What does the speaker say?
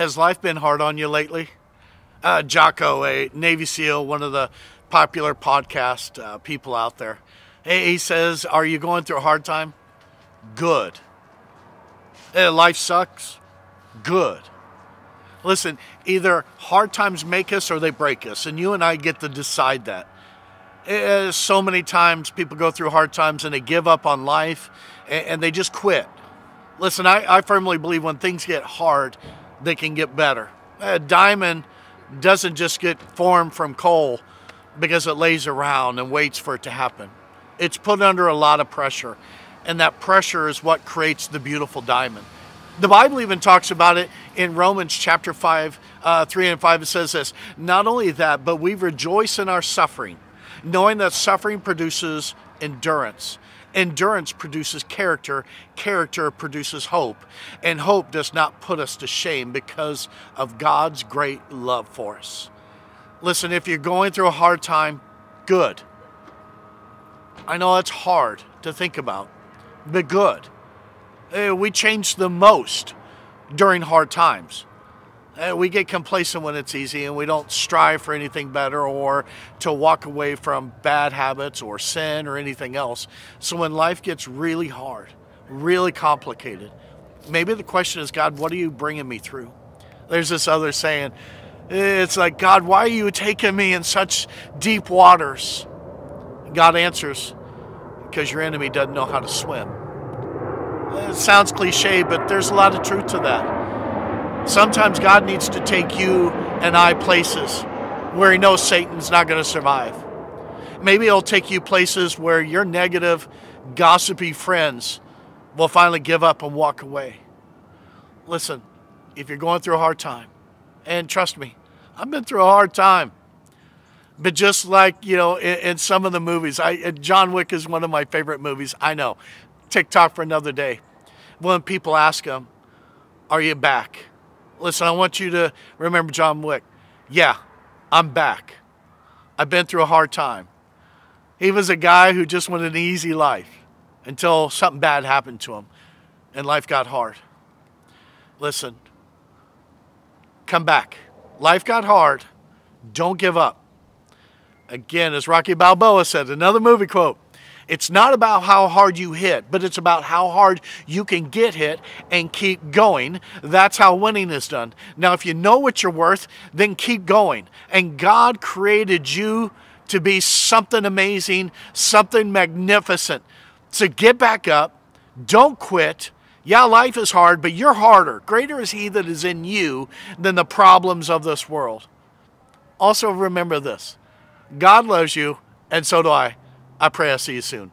Has life been hard on you lately? Jocko, a Navy SEAL, one of the popular podcast people out there, he says, are you going through a hard time? Good. Life sucks? Good. Listen, either hard times make us or they break us, and you and I get to decide that. So many times people go through hard times and they give up on life and they just quit. Listen, I firmly believe when things get hard, they can get better. A diamond doesn't just get formed from coal because it lays around and waits for it to happen. It's put under a lot of pressure, and that pressure is what creates the beautiful diamond. The Bible even talks about it in Romans chapter 5, 3 and 5. It says this, not only that, but we rejoice in our suffering, knowing that suffering produces endurance. Endurance produces character. Character produces hope. And hope does not put us to shame because of God's great love for us. Listen, if you're going through a hard time, good. I know it's hard to think about, but good. We change the most during hard times. We get complacent when it's easy and we don't strive for anything better or to walk away from bad habits or sin or anything else. So when life gets really hard, really complicated, maybe the question is, God, what are you bringing me through? There's this other saying, it's like, God, why are you taking me in such deep waters? God answers, because your enemy doesn't know how to swim. It sounds cliche, but there's a lot of truth to that. Sometimes God needs to take you and I places where he knows Satan's not going to survive. Maybe he'll take you places where your negative, gossipy friends will finally give up and walk away. Listen, if you're going through a hard time, and trust me, I've been through a hard time. But just like, in some of the movies, John Wick is one of my favorite movies. I know. TikTok for another day. When people ask him, are you back? Listen, I want you to remember John Wick. Yeah, I'm back. I've been through a hard time. He was a guy who just wanted an easy life until something bad happened to him and life got hard. Listen, come back. Life got hard. Don't give up. Again, as Rocky Balboa said, another movie quote, it's not about how hard you hit, but it's about how hard you can get hit and keep going. That's how winning is done. Now, if you know what you're worth, then keep going. And God created you to be something amazing, something magnificent. So get back up. Don't quit. Yeah, life is hard, but you're harder. Greater is he that is in you than the problems of this world. Also, remember this. God loves you, and so do I. I pray I'll see you soon.